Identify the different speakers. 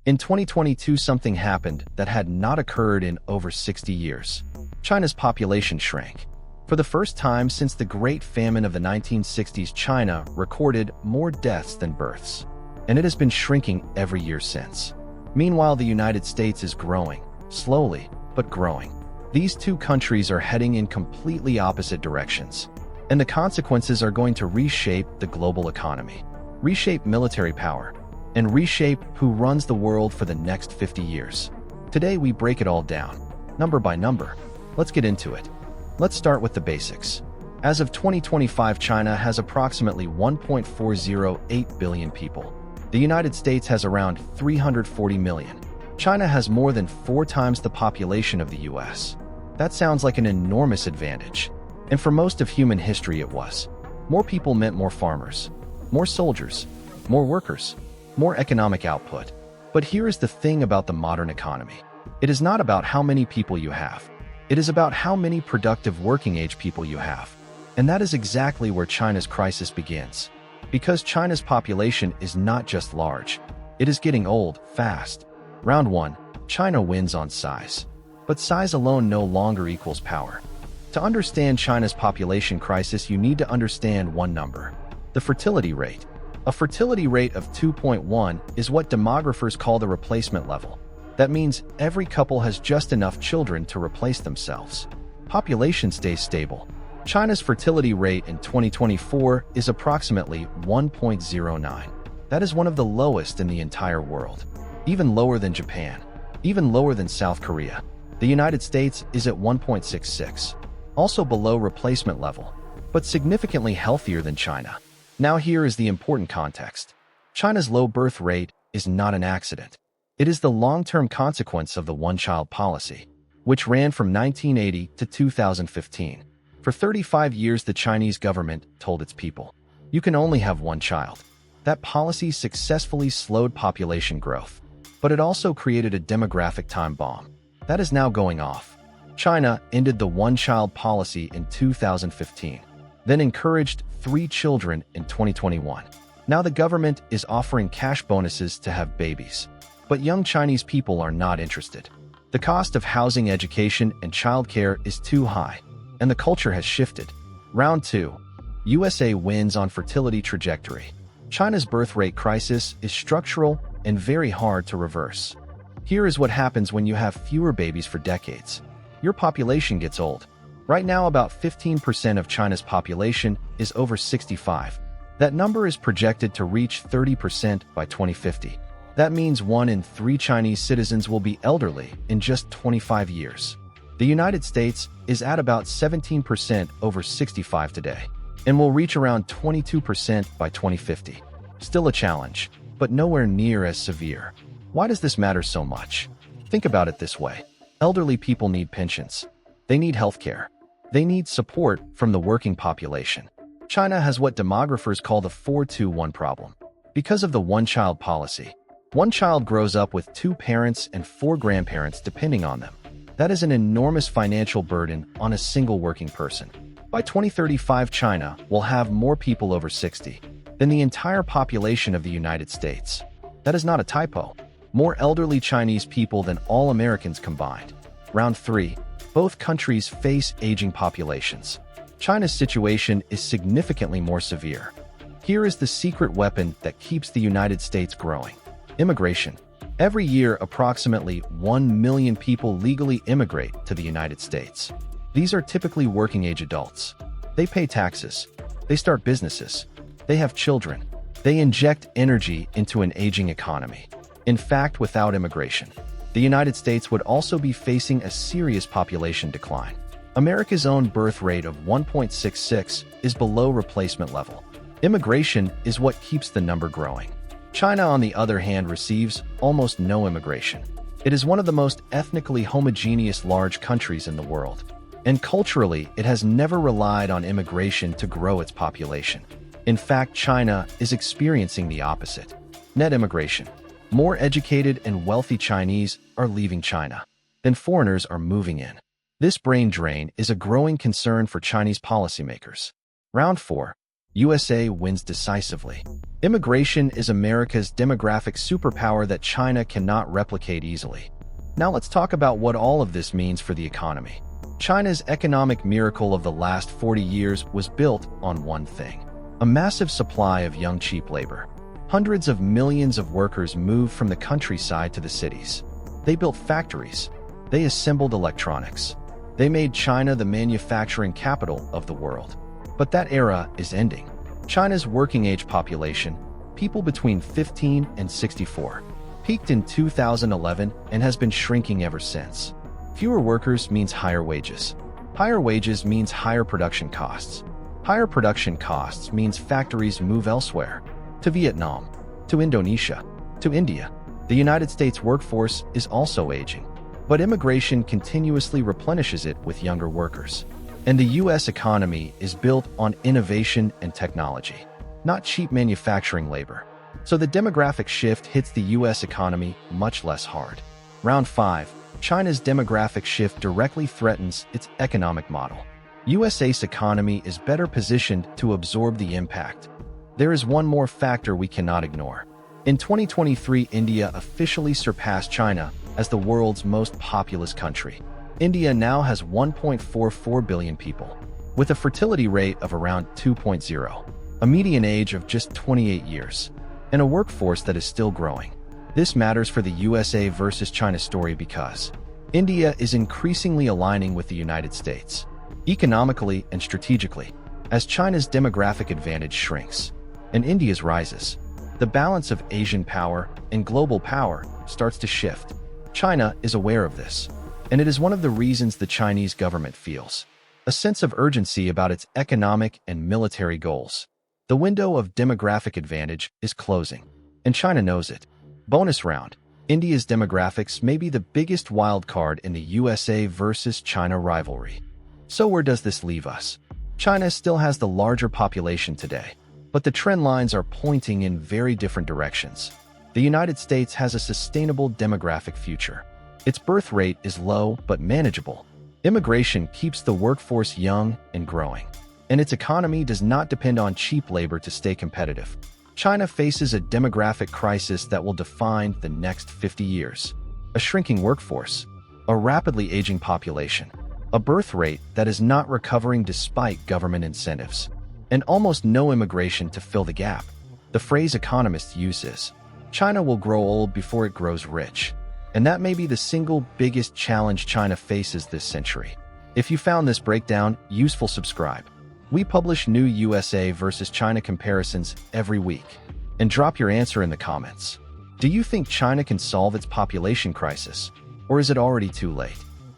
Speaker 1: In 2022, something happened that had not occurred in over 60 years. China's population shrank. For the first time since the Great Famine of the 1960s, China recorded more deaths than births, and it has been shrinking every year since. Meanwhile, the United States is growing, slowly, but growing. These two countries are heading in completely opposite directions, and the consequences are going to reshape the global economy, reshape military power, and reshape who runs the world for the next 50 years. Today, we break it all down, number by number. Let's get into it. Let's start with the basics. As of 2025, China has approximately 1.408 billion people. The United States has around 340 million. China has more than 4 times the population of the US. That sounds like an enormous advantage. And for most of human history, it was. More people meant more farmers, more soldiers, more workers, more economic output. But here is the thing about the modern economy. It is not about how many people you have. It is about how many productive working-age people you have. And that is exactly where China's crisis begins. Because China's population is not just large, it is getting old, fast. Round 1, China wins on size. But size alone no longer equals power. To understand China's population crisis, you need to understand one number: the fertility rate. A fertility rate of 2.1 is what demographers call the replacement level. That means every couple has just enough children to replace themselves. Population stays stable. China's fertility rate in 2024 is approximately 1.09. That is one of the lowest in the entire world. Even lower than Japan. Even lower than South Korea. The United States is at 1.66. Also below replacement level, but significantly healthier than China. Now here is the important context. China's low birth rate is not an accident. It is the long-term consequence of the one-child policy, which ran from 1980 to 2015. For 35 years, the Chinese government told its people, you can only have one child. That policy successfully slowed population growth, but it also created a demographic time bomb. That is now going off. China ended the one-child policy in 2015, then encouraged 3 children in 2021. Now the government is offering cash bonuses to have babies. But young Chinese people are not interested. The cost of housing, education, and childcare is too high, and the culture has shifted. Round 2. USA wins on fertility trajectory. China's birth rate crisis is structural and very hard to reverse. Here is what happens when you have fewer babies for decades. Your population gets old. Right now, about 15% of China's population is over 65. That number is projected to reach 30% by 2050. That means 1 in 3 Chinese citizens will be elderly in just 25 years. The United States is at about 17% over 65 today, and will reach around 22% by 2050. Still a challenge, but nowhere near as severe. Why does this matter so much? Think about it this way. Elderly people need pensions. They need healthcare. They need support from the working population. China has what demographers call the 4-2-1 problem. Because of the one-child policy, one child grows up with 2 parents and 4 grandparents depending on them. That is an enormous financial burden on a single working person. By 2035, China will have more people over 60 than the entire population of the United States. That is not a typo. More elderly Chinese people than all Americans combined. Round 3. Both countries face aging populations. China's situation is significantly more severe. Here is the secret weapon that keeps the United States growing: immigration. Every year, approximately 1 million people legally immigrate to the United States. These are typically working-age adults. They pay taxes. They start businesses. They have children. They inject energy into an aging economy. In fact, without immigration, the United States would also be facing a serious population decline. America's own birth rate of 1.66 is below replacement level. Immigration is what keeps the number growing. China, on the other hand, receives almost no immigration. It is one of the most ethnically homogeneous large countries in the world. And culturally, it has never relied on immigration to grow its population. In fact, China is experiencing the opposite: net immigration. More educated and wealthy Chinese are leaving China than foreigners are moving in. This brain drain is a growing concern for Chinese policymakers. Round 4. USA wins decisively. Immigration is America's demographic superpower that China cannot replicate easily. Now let's talk about what all of this means for the economy. China's economic miracle of the last 40 years was built on one thing: a massive supply of young cheap labor. Hundreds of millions of workers moved from the countryside to the cities. They built factories. They assembled electronics. They made China the manufacturing capital of the world. But that era is ending. China's working-age population, people between 15 and 64, peaked in 2011 and has been shrinking ever since. Fewer workers means higher wages. Higher wages means higher production costs. Higher production costs means factories move elsewhere, to Vietnam, to Indonesia, to India. The United States workforce is also aging, but immigration continuously replenishes it with younger workers. And the U.S. economy is built on innovation and technology, not cheap manufacturing labor. So the demographic shift hits the U.S. economy much less hard. Round 5. China's demographic shift directly threatens its economic model. USA's economy is better positioned to absorb the impact. There is one more factor we cannot ignore. In 2023, India officially surpassed China as the world's most populous country. India now has 1.44 billion people, with a fertility rate of around 2.0, a median age of just 28 years, and a workforce that is still growing. This matters for the USA versus China story because India is increasingly aligning with the United States, economically and strategically, as China's demographic advantage shrinks and India's rises. The balance of Asian power and global power starts to shift. China is aware of this, and it is one of the reasons the Chinese government feels a sense of urgency about its economic and military goals. The window of demographic advantage is closing, and China knows it. Bonus round. India's demographics may be the biggest wild card in the USA versus China rivalry. So where does this leave us? China still has the larger population today, but the trend lines are pointing in very different directions. The United States has a sustainable demographic future. Its birth rate is low but manageable. Immigration keeps the workforce young and growing, and its economy does not depend on cheap labor to stay competitive. China faces a demographic crisis that will define the next 50 years. A shrinking workforce, a rapidly aging population, a birth rate that is not recovering despite government incentives, and almost no immigration to fill the gap. The phrase economists use is, China will grow old before it grows rich. And that may be the single biggest challenge China faces this century. If you found this breakdown useful, subscribe. We publish new USA versus China comparisons every week. And drop your answer in the comments. Do you think China can solve its population crisis? Or is it already too late?